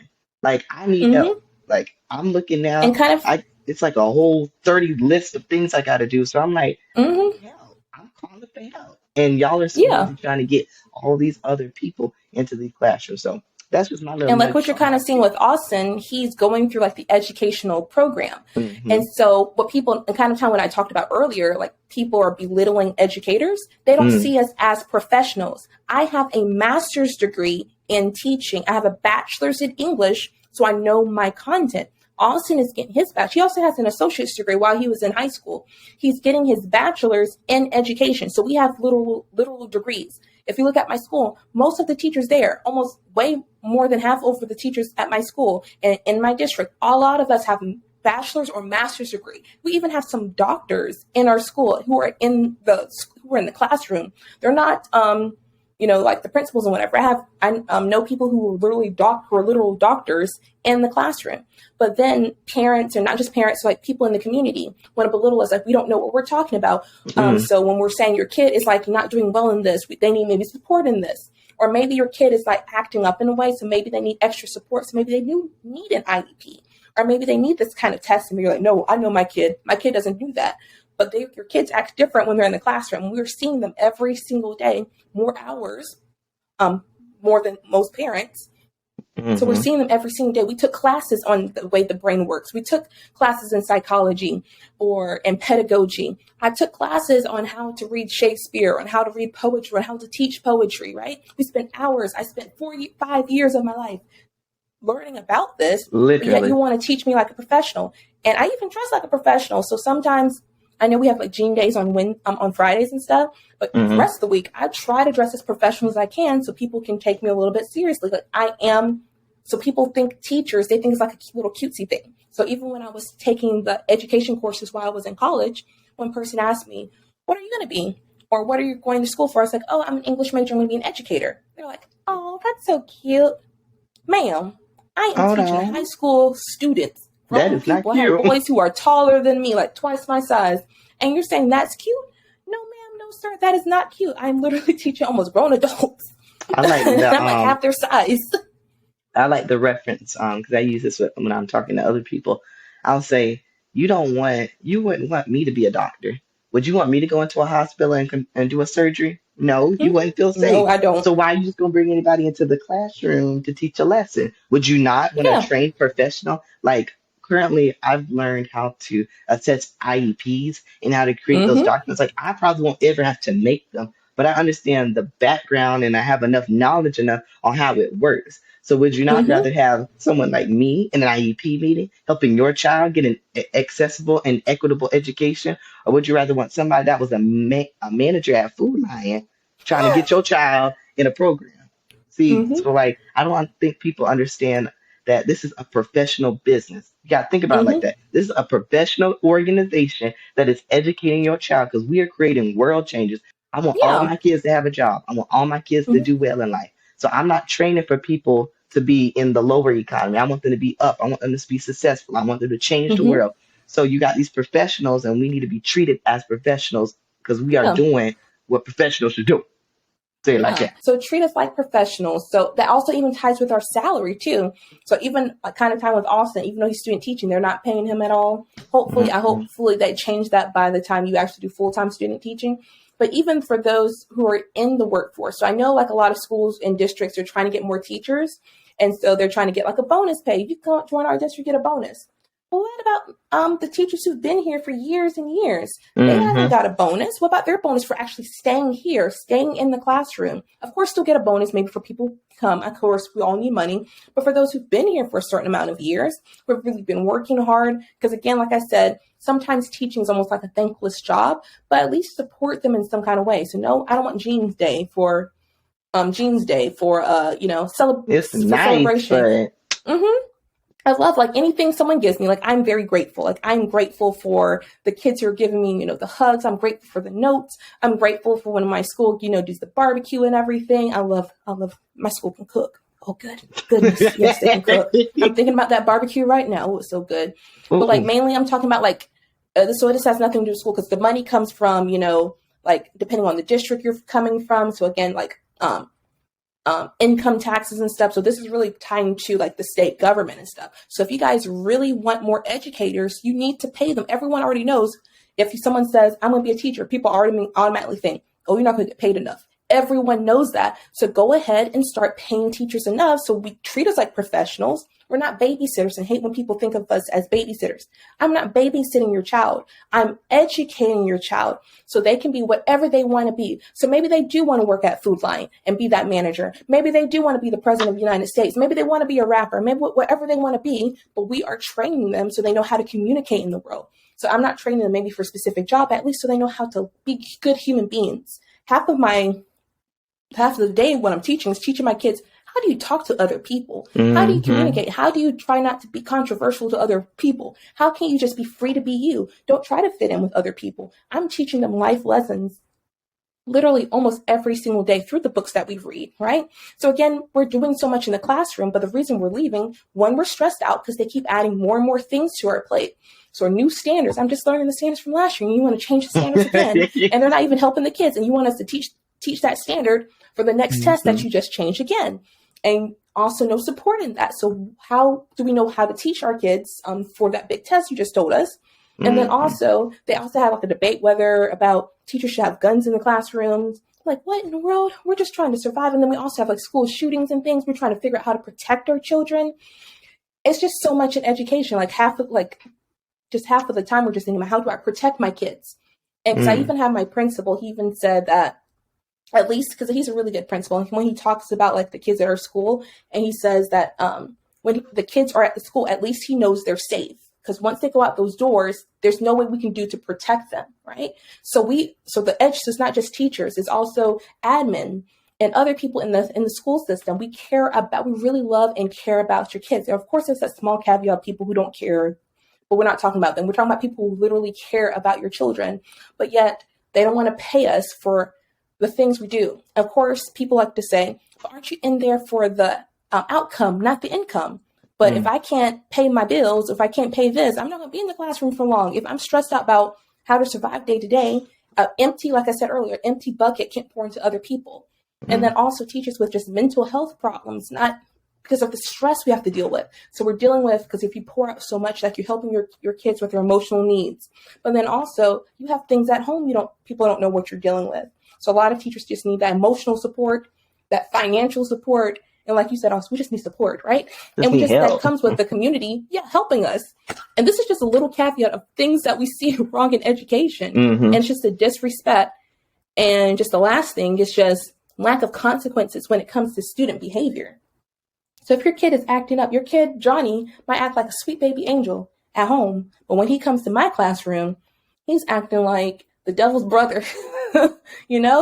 Like, I need help. Mm-hmm. Like, I'm looking now, And kind of, it's like a whole 30 list of things I gotta do. So I'm like, I mm-hmm. need help. I'm calling for help. And y'all are so Yeah. busy trying to get all these other people into these classrooms. So that's just my little And like nugget what you're on kind how of I seeing feel. with Austin, he's going through like the educational program. Hmm. And so what people and kind of time when I talked about earlier, like people are belittling educators, they don't Mm, see us as professionals. I have a master's degree in teaching. I have a bachelor's in English, so I know my content. Austin is getting his bachelor's. He also has an associate's degree while he was in high school. He's getting his bachelor's in education. So we have little degrees. If you look at my school, most of the teachers there, almost way more than half over the teachers at my school and in my district, a lot of us have bachelor's or master's degree. We even have some doctors in our school who are in the classroom. They're not, like the principals and whatever. I know people who are literal doctors in the classroom. But then parents, and not just parents, like people in the community, want to belittle us, like we don't know what we're talking about. So when we're saying your kid is like not doing well in this, they need maybe support in this. Or maybe your kid is like acting up in a way, so maybe they need extra support. So maybe they do need an IEP. Or maybe they need this kind of test. And you're like, no, I know my kid. My kid doesn't do that. But your kids act different when they're in the classroom. We're seeing them every single day, more hours, more than most parents. So we're seeing them every single day. We took classes on the way the brain works. We took classes in psychology or in pedagogy. I took classes on how to read Shakespeare, on how to read poetry, on how to teach poetry, right? We spent hours. I spent 5 years of my life learning about this. Literally. Yet you want to teach me like a professional. And I even dress like a professional. So sometimes I know we have like jean days on Fridays and stuff, but the rest of the week, I try to dress as professional as I can so people can take me a little bit seriously. Like I am. So people think teachers, they think it's like a little cutesy thing. So even when I was taking the education courses while I was in college, one person asked me, what are you going to be? Or what are you going to school for? I was like, oh, I'm an English major. I'm going to be an educator. They're like, oh, that's so cute. Ma'am, I am teaching high school students. That is not cute. I have boys who are taller than me, like twice my size. And you're saying that's cute? No, ma'am, no, sir. That is not cute. I'm literally teaching almost grown adults. I like that. I'm like half their size. I like the reference because I use this when I'm talking to other people. I'll say, you wouldn't want me to be a doctor. Would you want me to go into a hospital and do a surgery? No, you wouldn't feel safe. No, I don't. So why are you just going to bring anybody into the classroom to teach a lesson? Would you not want a trained professional? Like currently, I've learned how to assess IEPs and how to create those documents. Like I probably won't ever have to make them, but I understand the background and I have enough knowledge enough on how it works. So would you not rather have someone like me in an IEP meeting helping your child get an accessible and equitable education? Or would you rather want somebody that was a manager at Food Lion trying to get your child in a program? See, so like, I don't think people understand that this is a professional business. You got to think about it like that. This is a professional organization that is educating your child because we are creating world changes. I want all my kids to have a job. I want all my kids to do well in life. So I'm not training for people to be in the lower economy. I want them to be up. I want them to be successful. I want them to change the world. So you got these professionals, and we need to be treated as professionals because we are doing what professionals should do. Say it like that. So treat us like professionals. So that also even ties with our salary too. So even a kind of time with Austin, even though he's student teaching, they're not paying him at all. Hopefully they change that by the time you actually do full-time student teaching. But even for those who are in the workforce, so I know like a lot of schools and districts are trying to get more teachers. And so they're trying to get like a bonus pay. You can join our district, get a bonus. Well, what about the teachers who've been here for years and years? They haven't got a bonus. What about their bonus for actually staying here, staying in the classroom? Of course, they'll get a bonus maybe for people who come. Of course, we all need money. But for those who've been here for a certain amount of years, who have really been working hard, because again, like I said, sometimes teaching is almost like a thankless job, but at least support them in some kind of way. So no, I don't want Jeans Day for it's nice, celebration. I love like anything someone gives me. Like I'm very grateful. Like I'm grateful for the kids who are giving me, the hugs. I'm grateful for the notes. I'm grateful for when my school, does the barbecue and everything. I love my school can cook. Oh, goodness, yes, they can cook. I'm thinking about that barbecue right now. Oh, it's so good. But like mainly, I'm talking about like so this has nothing to do with school because the money comes from like depending on the district you're coming from. So again, like income taxes and stuff. So this is really tying to like the state government and stuff. So if you guys really want more educators, you need to pay them. Everyone already knows if someone says, I'm going to be a teacher, people already automatically think, oh, you're not going to get paid enough. Everyone knows that. So go ahead and start paying teachers enough so we treat us like professionals. We're not babysitters, and hate when people think of us as babysitters. I'm not babysitting your child. I'm educating your child so they can be whatever they want to be. So maybe they do want to work at Food Lion and be that manager. Maybe they do want to be the president of the United States. Maybe they want to be a rapper. Maybe whatever they want to be, but we are training them so they know how to communicate in the world. So I'm not training them maybe for a specific job, at least so they know how to be good human beings. Half of the day when I'm teaching is teaching my kids how do you talk to other people? How do you Mm-hmm. communicate? How do you try not to be controversial to other people? How can you just be free to be you? Don't try to fit in with other people. I'm teaching them life lessons literally almost every single day through the books that we read, right? So again, we're doing so much in the classroom, but the reason we're leaving, one, we're stressed out because they keep adding more and more things to our plate. So our new standards, I'm just learning the standards from last year, and you want to change the standards again, and they're not even helping the kids, and you want us to teach that standard for the next test that Mm-hmm. you just changed again. And also no support in that. So how do we know how to teach our kids for that big test you just told us? And then Mm-hmm. also, they also have like a debate whether about teachers should have guns in the classrooms. Like, what in the world? We're just trying to survive. And then we also have like school shootings and things. We're trying to figure out how to protect our children. It's just so much in education. Just half of the time we're just thinking about how do I protect my kids? And because I Mm-hmm. even have my principal, he even said that at least because he's a really good principal. And when he talks about like the kids at our school, and he says that when the kids are at the school, at least he knows they're safe. Because once they go out those doors, there's no way we can do to protect them, right? So the edge is not just teachers; it's also admin and other people in the school system. We really love and care about your kids. And of course, there's that small caveat of people who don't care, but we're not talking about them. We're talking about people who literally care about your children, but yet they don't want to pay us for the things we do. Of course, people like to say, but aren't you in there for the outcome, not the income? But if Mm-hmm. I can't pay my bills, if I can't pay this, I'm not going to be in the classroom for long. If I'm stressed out about how to survive day to day, empty, like I said earlier, empty bucket can't pour into other people. And then also teachers with just mental health problems, not because of the stress we have to deal with. So we're dealing with, because if you pour out so much, like you're helping your kids with their emotional needs, but then also you have things at home people don't know what you're dealing with. So a lot of teachers just need that emotional support, that financial support, and like you said, also we just need support, right? Just And we need just that help. comes with the community, yeah, helping us. And this is just a little caveat of things that we see wrong in education, Mm-hmm. and it's just a disrespect. And just the last thing is just lack of consequences when it comes to student behavior. So if your kid is acting up, your kid, Johnny, might act like a sweet baby angel at home, but when he comes to my classroom, he's acting like the devil's brother,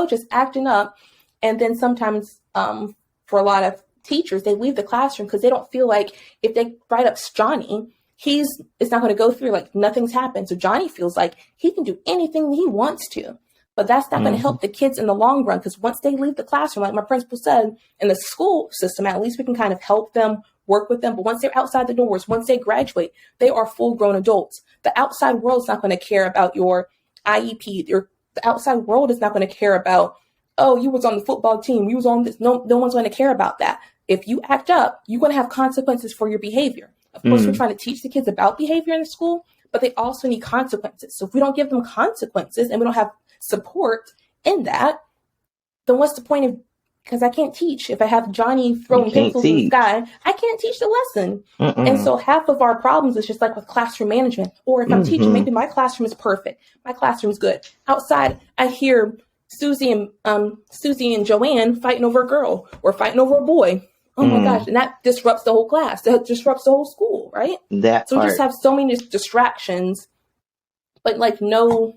just acting up. And then sometimes, for a lot of teachers, they leave the classroom because they don't feel like if they write up Johnny, it's not going to go through, like nothing's happened. So Johnny feels like he can do anything he wants to. But that's not going to Mm-hmm. help the kids in the long run, because once they leave the classroom, like my principal said, in the school system, at least we can kind of help them, work with them. But once they're outside the doors, once they graduate, they are full grown adults. The outside world's not going to care about your IEP. The outside world is not going to care about, oh, you was on the football team, you was on this. No one's going to care about that. If you act up, you're going to have consequences for your behavior. Of course, we're Mm-hmm. trying to teach the kids about behavior in the school, but they also need consequences. So if we don't give them consequences and we don't have support in that, then what's the point of, because I can't teach. If I have Johnny You throwing can't pencils in the teach. sky, I can't teach the lesson. And Mm-mm. so half of our problems is just like with classroom management. Or if I'm teaching, Mm-hmm. maybe my classroom is perfect. My classroom's good. Outside, I hear Susie and Joanne fighting over a girl or fighting over a boy. Oh my gosh. Mm. And that disrupts the whole class. That disrupts the whole school, right? That So we just part. have so many distractions, but like no,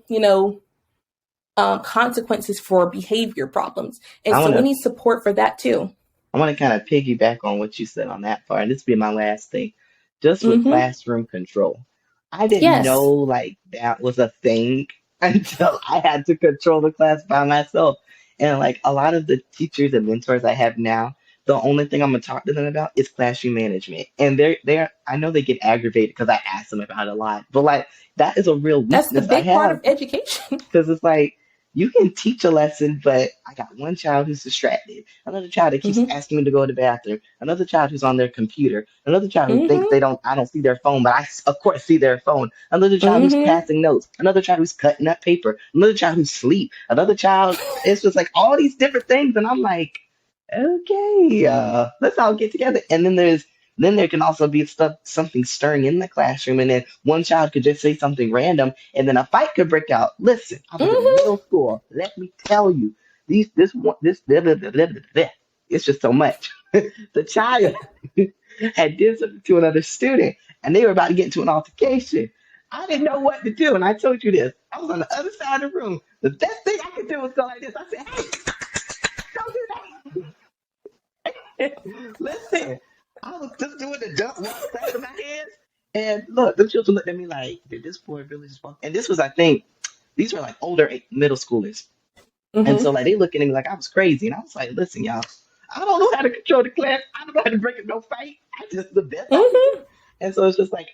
consequences for behavior problems. And I so want we to need support for that too. I want to kind of piggyback on what you said on that part. And this will be my last thing. Just with Mm-hmm. classroom control. I didn't know Yes. like that was a thing until I had to control the class by myself. And like a lot of the teachers and mentors I have now, the only thing I'm gonna talk to them about is classroom management. And they're I know they get aggravated because I ask them about it a lot. But like that is a real That's the weakness I big part of have education. because it's like you can teach a lesson, but I got one child who's distracted, another child that keeps Mm-hmm. asking me to go to the bathroom, another child who's on their computer, another child who thinks Mm-hmm. I don't see their phone, but of course see their phone, another child who's Mm-hmm. passing notes, another child who's cutting up paper, another child who's asleep, another child. It's just like all these different things, and I'm like, okay, let's all get together. And then there can also be something stirring in the classroom, and then one child could just say something random, and then a fight could break out. Listen, I was in Mm-hmm. middle school. Let me tell you, these this one this blah, blah, blah, blah, blah, blah. It's just so much. The child had did something to another student, and they were about to get into an altercation. I didn't know what to do, and I told you this. I was on the other side of the room. The best thing I could do was go like this. I said, "Hey, don't do that." Listen, I was just doing the jump walk, clapping my hands, and look, the children looked at me like, did this boy really just walk? And this was, I think, these were like older middle schoolers. And so Mm-hmm. like they looking at me like I was crazy. And I was like, listen, y'all, I don't know how to control the class. I don't know how to break up no fight. I just the best I can Mm-hmm. do. And so it's just like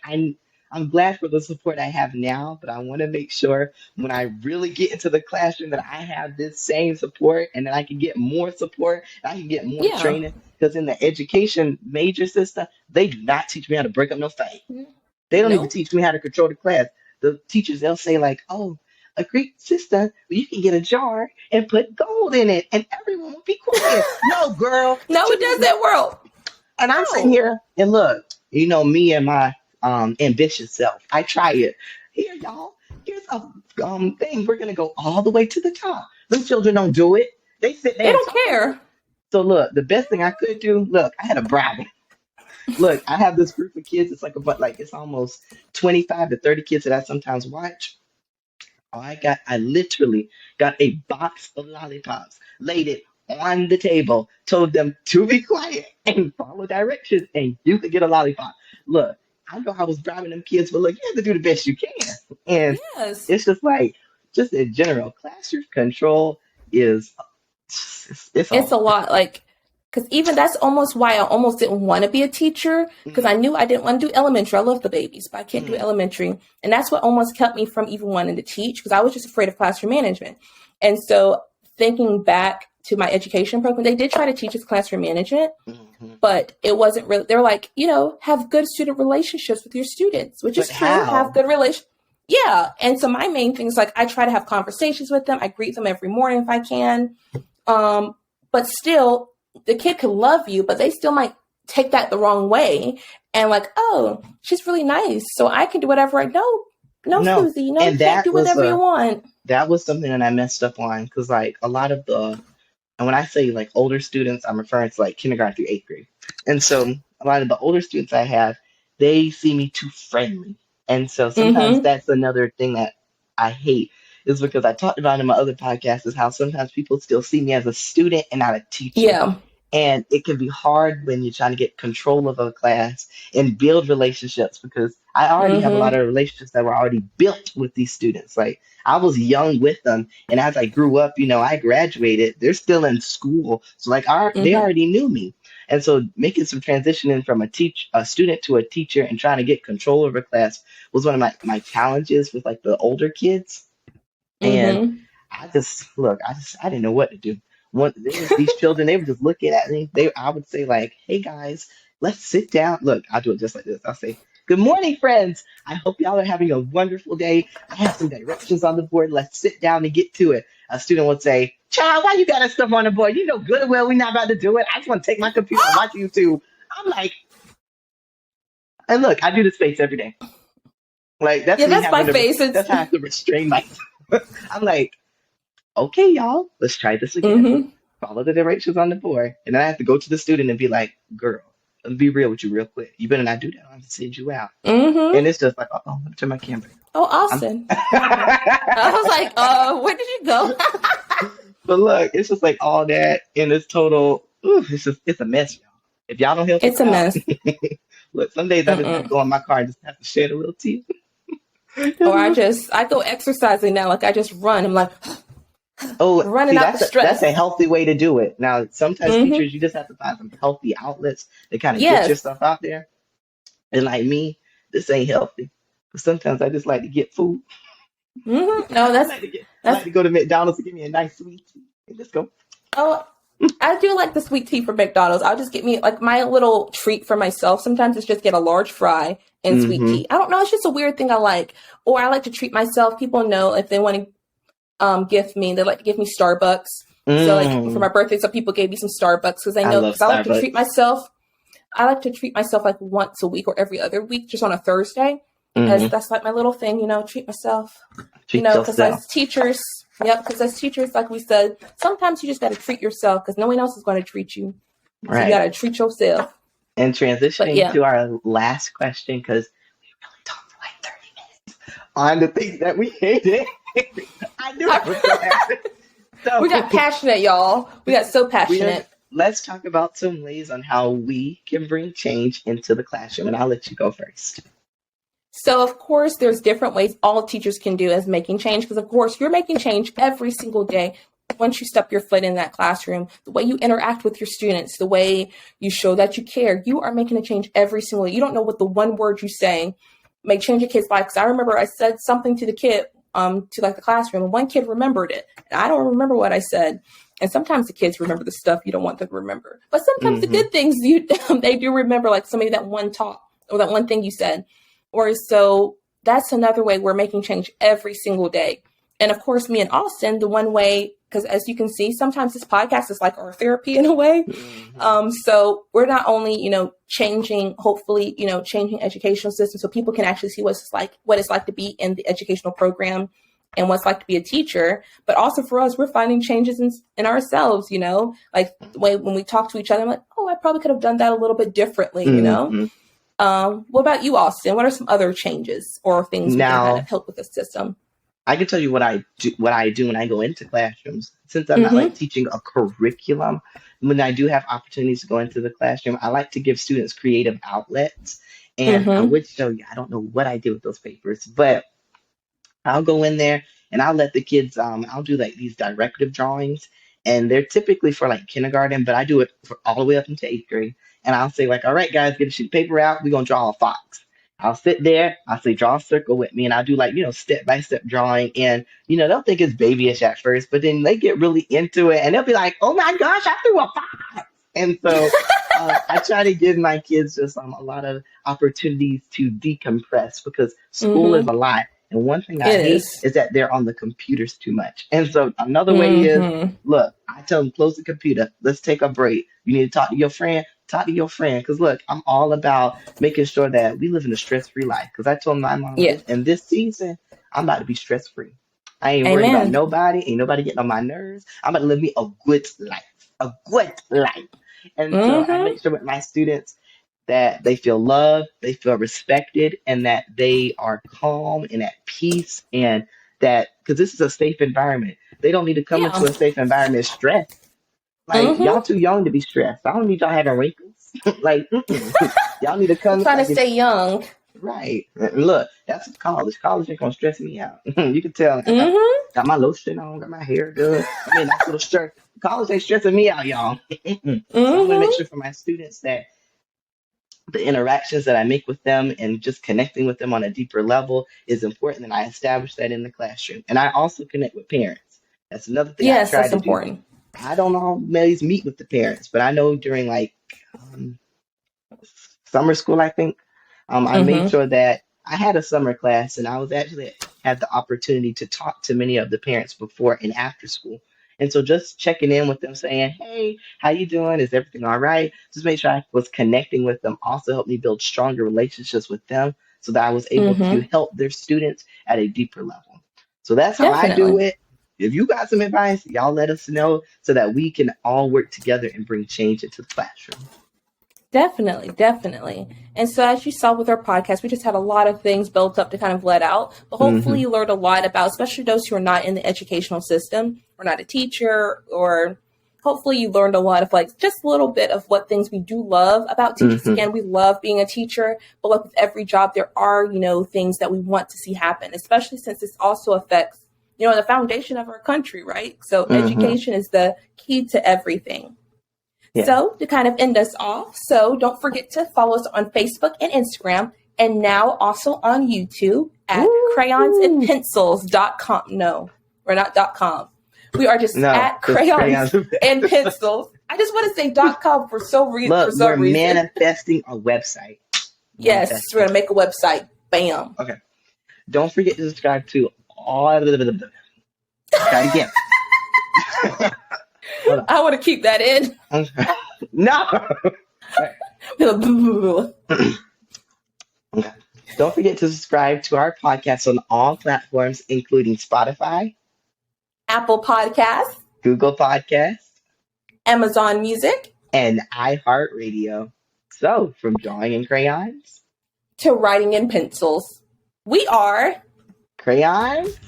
I'm glad for the support I have now, but I want to make sure when I really get into the classroom that I have this same support and that I can get more support, and I can get more Yeah. training. Because in the education major system, they do not teach me how to break up no fight. They don't even No. teach me how to control the class. The teachers, they'll say like, "Oh, a Greek system, you can get a jar and put gold in it, and everyone will be quiet." No, girl, No, it teachers. doesn't work. And I'm sitting No. here and look, me and my ambitious self. I try it. Here, y'all. Here's a thing. We're gonna go all the way to the top. Them children don't do it. They sit They there and don't talk about it. care. So look, the best thing I could do. Look, I had a bribe. Look, I have this group of kids. It's like it's almost 25 to 30 kids that I sometimes watch. I literally got a box of lollipops, laid it on the table, told them to be quiet and follow directions, and you could get a lollipop. Look, I know I was bribing them kids, but look, you have to do the best you can. And Yes. it's just like, just in general, classroom control is it's a It's a lot. lot. Like, because even that's almost why I almost didn't want to be a teacher because I Mm, knew I didn't want to do elementary. I love the babies, but I can't do mm, elementary. And that's what almost kept me from even wanting to teach because I was just afraid of classroom management. And so, thinking back to my education program, they did try to teach us classroom management, mhm. but it wasn't really, they were like, have good student relationships with your students, which But is true. Have how? good relation. Yeah. And so my main thing is like, I try to have conversations with them. I greet them every morning if I can. Um, but still, the kid could love you, but they still might take that the wrong way and like, oh, she's really nice, so I can do whatever I know. No, No. Susie, no, you And can't do whatever you want. that was something that I messed up on because like a lot of the and when I say like older students, I'm referring to like kindergarten through eighth grade. And so a lot of the older students I have, they see me too friendly. And so sometimes Mm-hmm. that's another thing that I hate is because I talked about in my other podcast is how sometimes people still see me as a student and not a teacher. Yeah. And it can be hard when you're trying to get control of a class and build relationships because I already have a lot Mm-hmm. of relationships that were already built with these students. Like I was young with them, and as I grew up, I graduated. They're still in school, so like they Mm-hmm. already knew me. And so making some transitioning from a student to a teacher and trying to get control over class was one of my challenges with like the older kids. And Mm-hmm. I didn't know what to do. There was these children, they were just looking at me. I would say like, "Hey guys, let's sit down." Look, I'll do it just like this. I'll say, "Good morning, friends. I hope y'all are having a wonderful day. I have some directions on the board. Let's sit down and get to it." A student would say, "Child, why you got that stuff on the board? You know good and well we're not about to do it. I just want to take my computer and watch YouTube." I'm like, and look, I do this face every day. Like that's Yeah, me that's my having to. face. It's That's how I have to restrain myself. I'm like, okay, y'all, let's try this again. mm-hmm. Follow the directions on the board. And then I have to go to the student and be like, girl, let me be real with you real quick. You better not do that. I'm gonna send you out. And Mm-hmm. it's just like, oh, let me turn my camera. Oh, I'm Austin. I was like, where did you go? but look, it's just like all that and it's total it's a mess, y'all. If y'all don't help us It's a out, mess. look, some days I just have to Mm-mm. go in my car and just have to shed a little tear. Or I go exercising now. Like I just run. I'm like Oh, running see, out the that's stress. a healthy way to do it. Now, sometimes Mm-hmm. teachers, you just have to find some healthy outlets to kind of get your Yes. stuff out there. And like me, this ain't healthy. But sometimes I just like to get food. Mm-hmm. No, I like that's to go to McDonald's and give me a nice sweet tea. And just go. oh, I do like the sweet tea from McDonald's. I'll just get me like my little treat for myself. Sometimes it's just get a large fry and sweet Mm-hmm. tea. I don't know. It's just a weird thing I like. Or I like to treat myself. People know if they want to gift me, they like to give me Starbucks. So like for my Mm. birthday, some people gave me some Starbucks because I I know love because I like to treat Starbucks. myself. I like to treat myself like once a week or every other week, just on a Thursday, as Mm-hmm. that's like my little thing. Treat myself. Treat Because yourself. as teachers, yep, because as teachers, like we said, sometimes you just got to treat yourself because no one else is going to treat you. So you got Right. to treat yourself. And But transitioning yeah, to our last question, because we really talked for like 30 minutes on the things that we hated. I knew that was going to happen. we got So passionate, y'all. We got so we are passionate. let's talk about some ways on how we can bring change into the classroom. And I'll let you go first. So, of course, there's different ways all teachers can do as making change, because, of course, you're making change every single day. Once you step your foot in that classroom, the way you interact with your students, the way you show that you care, you are making a change every single day. You don't know what the one word you say may change a kid's life. Because I remember I said something to the kid, to like the classroom, and one kid remembered it. And I don't remember what I said. And sometimes the kids remember the stuff you don't want them to remember. But sometimes the Mm-hmm. good things they do remember, like somebody that one talk or that one thing you said. Or so that's another way we're making change every single day. And of course, me and Austin, the one way, because as you can see, sometimes this podcast is like our therapy in a way. Mm-hmm. So we're not only, changing, hopefully, changing educational system so people can actually see what it's like to be in the educational program and what it's like to be a teacher. But also for us, we're finding changes in ourselves, like the way when we talk to each other, I'm like, oh, I probably could have done that a little bit differently. Mm-hmm. What about you, Austin? What are some other changes or things we can kind of Now, help with the system? I can tell you what I do when I go into classrooms. Since I'm not like Mm-hmm. teaching a curriculum, when I do have opportunities to go into the classroom, I like to give students creative outlets. And I Mm-hmm. would show you, I don't know what I did with those papers, but I'll go in there and I'll let the kids, I'll do like these directive drawings, and they're typically for like kindergarten, but I do it for all the way up into eighth grade. And I'll say, like, all right, guys, get a sheet of paper out. We're gonna draw a fox. I'll sit there, I'll say, draw a circle with me, and I'll do like, step by step drawing. And, they'll think it's babyish at first, but then they get really into it and they'll be like, oh my gosh, I threw a fox. And so I try to give my kids just a lot of opportunities to decompress because school is Mm-hmm. a lot. And one thing I It hate is. is that they're on the computers too much. And so another way is, Mm-hmm. look, I tell them, close the computer. Let's take a break. You need to talk to your friend. Talk to your friend. Because look, I'm all about making sure that we live in a stress-free life. Because I told my mom Yeah. this, and this season, I'm about to be stress-free. I ain't worried about Amen. nobody. Ain't nobody getting on my nerves. I'm about to live me a good life. A good life. And so I Mm-hmm. make sure with my students that they feel loved, they feel respected, and that they are calm and at peace, and that because this is a safe environment, they don't need to come Yeah. into a safe environment stressed. Like y'all Mm-hmm. too young to be stressed. I don't need y'all having wrinkles. Like y'all need to We're come trying to like if stay young. right. And look, that's college. College ain't gonna stress me out. You can tell I Mm-hmm. got my lotion on, got my hair done. I mean, nice little shirt. College ain't stressing me out, y'all. So I want to make Mm-hmm. sure for my students that the interactions that I make with them and just connecting with them on a deeper level is important. And I establish that in the classroom. And I also connect with parents. That's another thing I Yes, try that's to do. important. I don't always meet with the parents, but I know during like um, summer school, I think. I made Mm-hmm. sure that I had a summer class, and I was actually had the opportunity to talk to many of the parents before and after school. And so just checking in with them, saying, "Hey, how you doing? Is everything all right?" Just make sure I was connecting with them. Also helped me build stronger relationships with them, so that I was able to Mm-hmm. help their students at a deeper level. So that's how I do Definitely. it. If you got some advice, y'all let us know so that we can all work together and bring change into the classroom. Definitely, definitely. And so, as you saw with our podcast, we just had a lot of things built up to kind of let out. But hopefully, Hmm. you learned a lot about, especially those who are not in the educational system, or not a teacher, or hopefully, you learned a lot of like just a little bit of what things we do love about teachers. Hmm. Again, we love being a teacher, but like with every job, there are, things that we want to see happen, especially since this also affects, the foundation of our country, right? So, Hmm. education is the key to everything. Yeah. So, to kind of end us off, so don't forget to follow us on Facebook and Instagram, and now also on YouTube at Woo! crayonsandpencils.com. No, we're not .com. We are just No, at just crayons crayons. and pencils. I just want to say .com for Look, we're some reason. manifesting a website. Yes, we're Manifesting. gonna make a website. Bam. Okay. Don't forget to subscribe to all. Try it again. Hold I want to keep that in. on. No. Okay. Don't forget to subscribe to our podcast on all platforms, including Spotify, Apple Podcasts, Google Podcasts, Amazon Music, and iHeartRadio. So, from drawing in crayons, to writing in pencils. We are crayons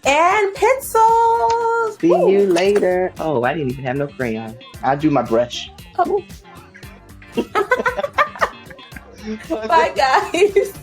And pencils. See you Woo. later. Oh, I didn't even have no crayon. I'll do my brush. Oh, Woo. bye, guys.